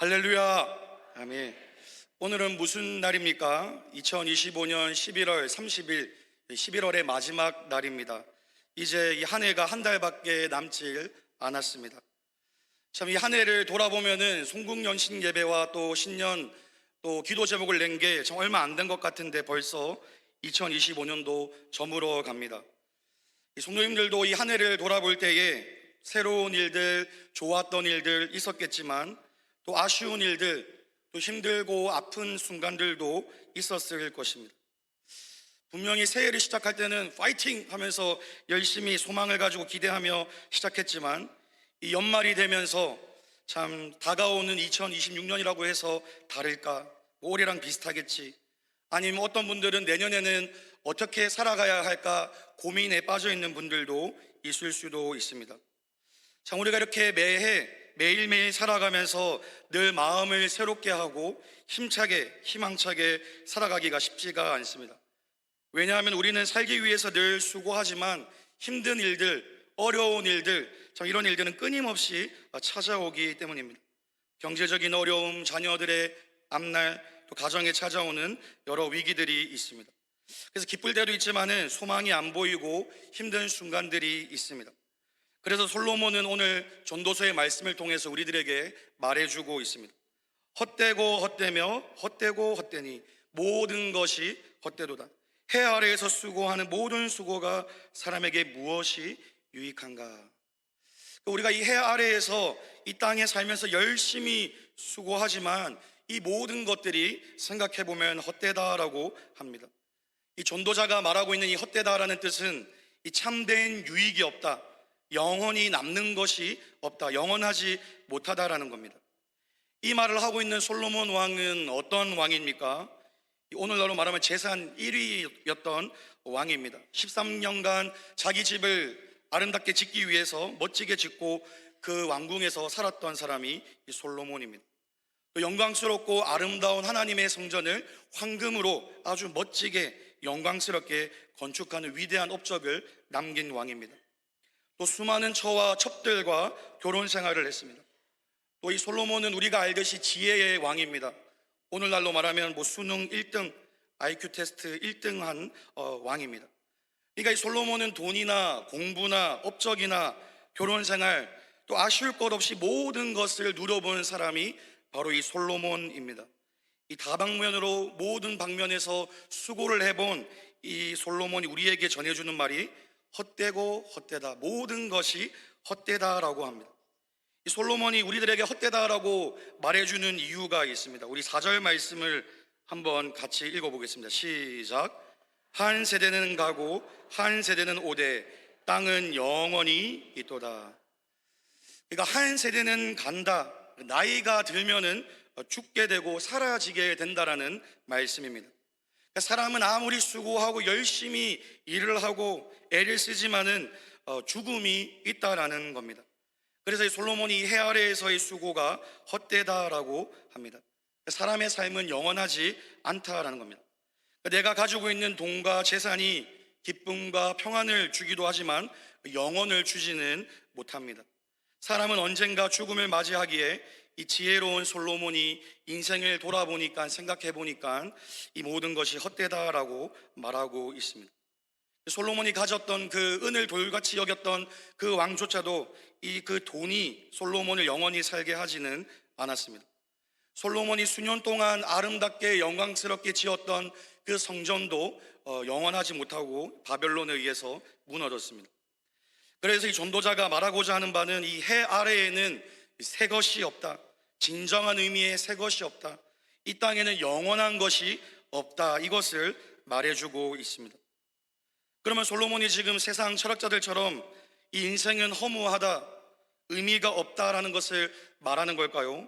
할렐루야. 아멘. 오늘은 무슨 날입니까? 2025년 11월 30일, 11월의 마지막 날입니다. 이제 이 한 해가 한 달밖에 남질 않았습니다. 참 이 한 해를 돌아보면은 송국연신 예배와 또 신년 또 기도 제목을 낸 게 참 얼마 안 된 것 같은데 벌써 2025년도 저물어 갑니다. 이 성도님들도 이 한 해를 돌아볼 때에 새로운 일들, 좋았던 일들 있었겠지만 또 아쉬운 일들, 또 힘들고 아픈 순간들도 있었을 것입니다. 분명히 새해를 시작할 때는 파이팅 하면서 열심히 소망을 가지고 기대하며 시작했지만 이 연말이 되면서 참 다가오는 2026년이라고 해서 다를까? 올해랑 비슷하겠지? 아니면 어떤 분들은 내년에는 어떻게 살아가야 할까 고민에 빠져 있는 분들도 있을 수도 있습니다. 참 우리가 이렇게 매해 매일매일 살아가면서 늘 마음을 새롭게 하고 힘차게 희망차게 살아가기가 쉽지가 않습니다. 왜냐하면 우리는 살기 위해서 늘 수고하지만 힘든 일들, 어려운 일들, 참 이런 일들은 끊임없이 찾아오기 때문입니다. 경제적인 어려움, 자녀들의 앞날, 또 가정에 찾아오는 여러 위기들이 있습니다. 그래서 기쁠 때도 있지만은 소망이 안 보이고 힘든 순간들이 있습니다. 그래서 솔로몬은 오늘 전도서의 말씀을 통해서 우리들에게 말해주고 있습니다. 헛되고 헛되며 헛되고 헛되니 모든 것이 헛되도다. 해 아래에서 수고하는 모든 수고가 사람에게 무엇이 유익한가? 우리가 이 해 아래에서 이 땅에 살면서 열심히 수고하지만 이 모든 것들이 생각해보면 헛되다라고 합니다. 이 전도자가 말하고 있는 이 헛되다라는 뜻은 이 참된 유익이 없다, 영원히 남는 것이 없다, 영원하지 못하다라는 겁니다. 이 말을 하고 있는 솔로몬 왕은 어떤 왕입니까? 오늘날로 말하면 재산 1위였던 왕입니다. 13년간 자기 집을 아름답게 짓기 위해서 멋지게 짓고 그 왕궁에서 살았던 사람이 이 솔로몬입니다. 또 영광스럽고 아름다운 하나님의 성전을 황금으로 아주 멋지게 영광스럽게 건축하는 위대한 업적을 남긴 왕입니다. 또 수많은 처와 첩들과 결혼 생활을 했습니다. 또 이 솔로몬은 우리가 알듯이 지혜의 왕입니다. 오늘날로 말하면 수능 1등, IQ 테스트 1등한 왕입니다. 그러니까 이 솔로몬은 돈이나 공부나 업적이나 결혼 생활, 또 아쉬울 것 없이 모든 것을 누려본 사람이 바로 이 솔로몬입니다. 이 다방면으로 모든 방면에서 수고를 해본 이 솔로몬이 우리에게 전해주는 말이 헛되고 헛되다, 모든 것이 헛되다라고 합니다. 이 솔로몬이 우리들에게 헛되다라고 말해주는 이유가 있습니다. 우리 4절 말씀을 한번 같이 읽어보겠습니다. 시작. 한 세대는 가고 한 세대는 오되 땅은 영원히 있도다. 그러니까 한 세대는 간다, 나이가 들면은 죽게 되고 사라지게 된다라는 말씀입니다. 그러니까 사람은 아무리 수고하고 열심히 일을 하고 애를 쓰지만은 죽음이 있다라는 겁니다. 그래서 이 솔로몬이 해 아래에서의 수고가 헛되다라고 합니다. 사람의 삶은 영원하지 않다라는 겁니다. 내가 가지고 있는 돈과 재산이 기쁨과 평안을 주기도 하지만 영원을 주지는 못합니다. 사람은 언젠가 죽음을 맞이하기에 이 지혜로운 솔로몬이 인생을 돌아보니까, 생각해 보니까 이 모든 것이 헛되다라고 말하고 있습니다. 솔로몬이 가졌던 그 은을 돌같이 여겼던 그 왕조차도 이 그 돈이 솔로몬을 영원히 살게 하지는 않았습니다. 솔로몬이 수년 동안 아름답게 영광스럽게 지었던 그 성전도 영원하지 못하고 바벨론에 의해서 무너졌습니다. 그래서 이 전도자가 말하고자 하는 바는 이 해 아래에는 새 것이 없다, 진정한 의미의 새 것이 없다, 이 땅에는 영원한 것이 없다, 이것을 말해주고 있습니다. 그러면 솔로몬이 지금 세상 철학자들처럼 이 인생은 허무하다, 의미가 없다라는 것을 말하는 걸까요?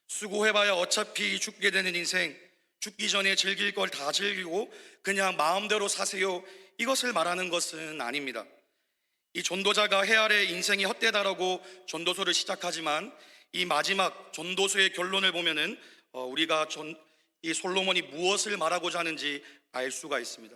수고해봐야 어차피 죽게 되는 인생, 죽기 전에 즐길 걸 다 즐기고 그냥 마음대로 사세요, 이것을 말하는 것은 아닙니다. 이 전도자가 해 아래 인생이 헛되다라고 전도서를 시작하지만 이 마지막 전도서의 결론을 보면은 우리가 이 솔로몬이 무엇을 말하고자 하는지 알 수가 있습니다.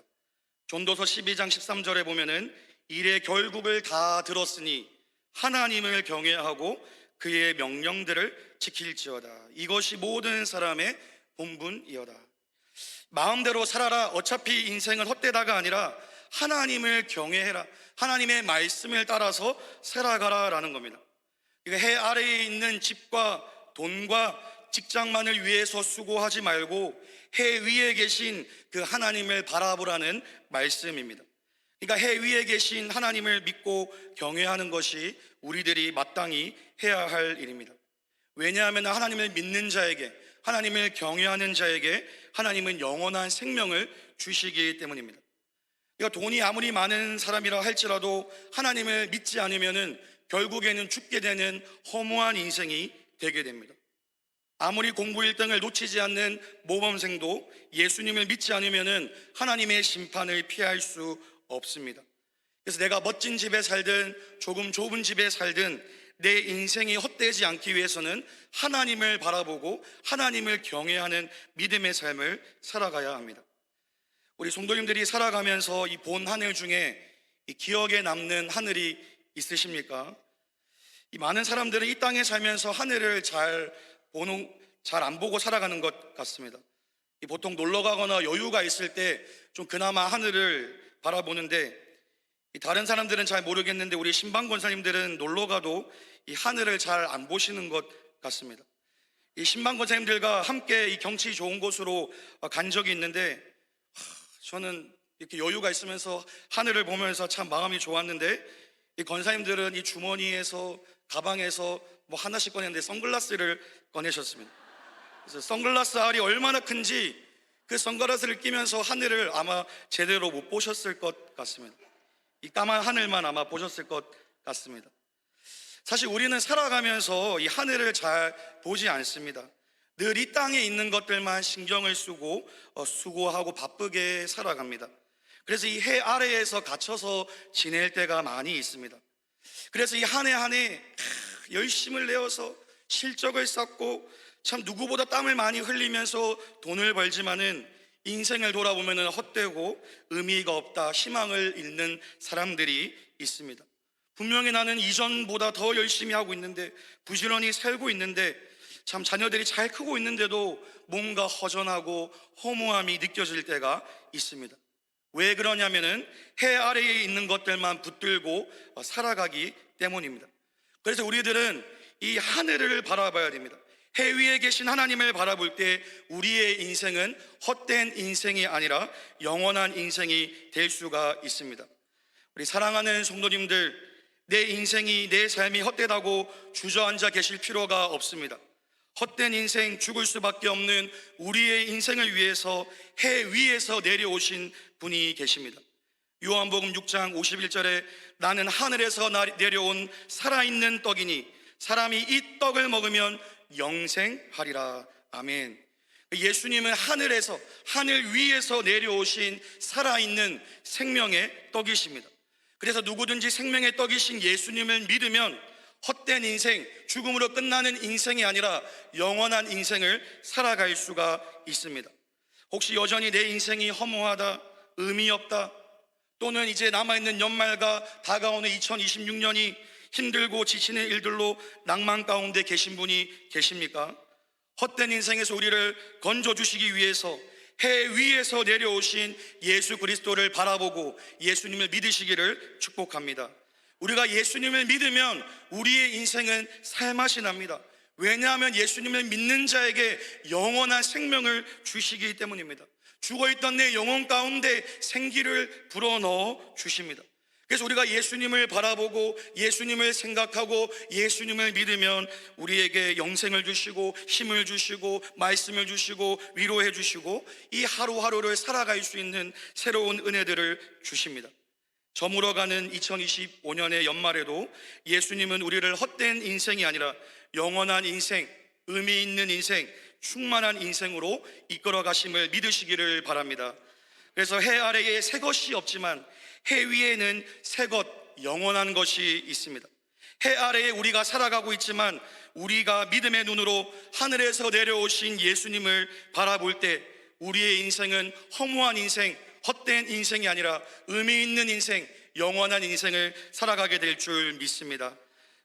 전도서 12장 13절에 보면은 일의 결국을 다 들었으니 하나님을 경외하고 그의 명령들을 지킬지어다. 이것이 모든 사람의 본분이어다. 마음대로 살아라. 어차피 인생은 헛되다가 아니라 하나님을 경외해라. 하나님의 말씀을 따라서 살아가라 라는 겁니다. 해 아래에 있는 집과 돈과 직장만을 위해서 수고하지 말고 해 위에 계신 그 하나님을 바라보라는 말씀입니다. 그러니까 해 위에 계신 하나님을 믿고 경외하는 것이 우리들이 마땅히 해야 할 일입니다. 왜냐하면 하나님을 믿는 자에게, 하나님을 경외하는 자에게 하나님은 영원한 생명을 주시기 때문입니다. 그러니까 돈이 아무리 많은 사람이라 할지라도 하나님을 믿지 않으면 결국에는 죽게 되는 허무한 인생이 되게 됩니다. 아무리 공부 1등을 놓치지 않는 모범생도 예수님을 믿지 않으면 하나님의 심판을 피할 수 없습니다. 그래서 내가 멋진 집에 살든 조금 좁은 집에 살든 내 인생이 헛되지 않기 위해서는 하나님을 바라보고 하나님을 경외하는 믿음의 삶을 살아가야 합니다. 우리 성도님들이 살아가면서 이 본 하늘 중에 이 기억에 남는 하늘이 있으십니까? 이 많은 사람들은 이 땅에 살면서 하늘을 잘 안 보고 살아가는 것 같습니다. 보통 놀러 가거나 여유가 있을 때 좀 그나마 하늘을 바라보는데, 다른 사람들은 잘 모르겠는데 우리 신방 권사님들은 놀러 가도 이 하늘을 잘 안 보시는 것 같습니다. 이 신방 권사님들과 함께 이 경치 좋은 곳으로 간 적이 있는데, 저는 이렇게 여유가 있으면서 하늘을 보면서 참 마음이 좋았는데, 이 권사님들은 이 주머니에서 가방에서 뭐 하나씩 꺼냈는데 선글라스를 꺼내셨습니다. 그래서 선글라스 알이 얼마나 큰지 그 선글라스를 끼면서 하늘을 아마 제대로 못 보셨을 것 같습니다. 이 까만 하늘만 아마 보셨을 것 같습니다. 사실 우리는 살아가면서 이 하늘을 잘 보지 않습니다. 늘 이 땅에 있는 것들만 신경을 쓰고 수고하고 바쁘게 살아갑니다. 그래서 이 해 아래에서 갇혀서 지낼 때가 많이 있습니다. 그래서 이 한 해 한 해 열심을 내어서 실적을 쌓고 참 누구보다 땀을 많이 흘리면서 돈을 벌지만은 인생을 돌아보면 헛되고 의미가 없다, 희망을 잃는 사람들이 있습니다. 분명히 나는 이전보다 더 열심히 하고 있는데, 부지런히 살고 있는데, 참 자녀들이 잘 크고 있는데도 뭔가 허전하고 허무함이 느껴질 때가 있습니다. 왜 그러냐면은 해 아래에 있는 것들만 붙들고 살아가기 때문입니다. 그래서 우리들은 이 하늘을 바라봐야 됩니다. 해 위에 계신 하나님을 바라볼 때 우리의 인생은 헛된 인생이 아니라 영원한 인생이 될 수가 있습니다. 우리 사랑하는 성도님들, 내 인생이, 내 삶이 헛되다고 주저앉아 계실 필요가 없습니다. 헛된 인생, 죽을 수밖에 없는 우리의 인생을 위해서 해 위에서 내려오신 분이 계십니다. 요한복음 6장 51절에 나는 하늘에서 내려온 살아있는 떡이니 사람이 이 떡을 먹으면 영생하리라. 아멘. 예수님은 하늘에서, 하늘 위에서 내려오신 살아있는 생명의 떡이십니다. 그래서 누구든지 생명의 떡이신 예수님을 믿으면 헛된 인생, 죽음으로 끝나는 인생이 아니라 영원한 인생을 살아갈 수가 있습니다. 혹시 여전히 내 인생이 허무하다, 의미 없다, 또는 이제 남아있는 연말과 다가오는 2026년이 힘들고 지치는 일들로 낭만 가운데 계신 분이 계십니까? 헛된 인생에서 우리를 건져주시기 위해서 해 위에서 내려오신 예수 그리스도를 바라보고 예수님을 믿으시기를 축복합니다. 우리가 예수님을 믿으면 우리의 인생은 살맛이 납니다. 왜냐하면 예수님을 믿는 자에게 영원한 생명을 주시기 때문입니다. 죽어있던 내 영혼 가운데 생기를 불어넣어 주십니다. 그래서 우리가 예수님을 바라보고 예수님을 생각하고 예수님을 믿으면 우리에게 영생을 주시고 힘을 주시고 말씀을 주시고 위로해 주시고 이 하루하루를 살아갈 수 있는 새로운 은혜들을 주십니다. 저물어가는 2025년의 연말에도 예수님은 우리를 헛된 인생이 아니라 영원한 인생, 의미 있는 인생, 충만한 인생으로 이끌어 가심을 믿으시기를 바랍니다. 그래서 해 아래에 새 것이 없지만 해 위에는 새 것, 영원한 것이 있습니다. 해 아래에 우리가 살아가고 있지만 우리가 믿음의 눈으로 하늘에서 내려오신 예수님을 바라볼 때 우리의 인생은 허무한 인생, 헛된 인생이 아니라 의미 있는 인생, 영원한 인생을 살아가게 될 줄 믿습니다.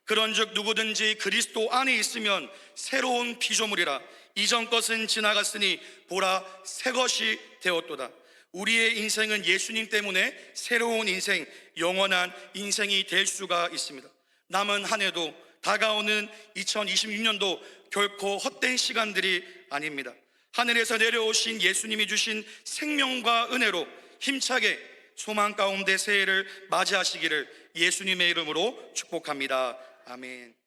그런즉 누구든지 그리스도 안에 있으면 새로운 피조물이라. 이전 것은 지나갔으니 보라 새 것이 되었도다. 우리의 인생은 예수님 때문에 새로운 인생, 영원한 인생이 될 수가 있습니다. 남은 한 해도, 다가오는 2026년도 결코 헛된 시간들이 아닙니다. 하늘에서 내려오신 예수님이 주신 생명과 은혜로 힘차게 소망 가운데 새해를 맞이하시기를 예수님의 이름으로 축복합니다. 아멘.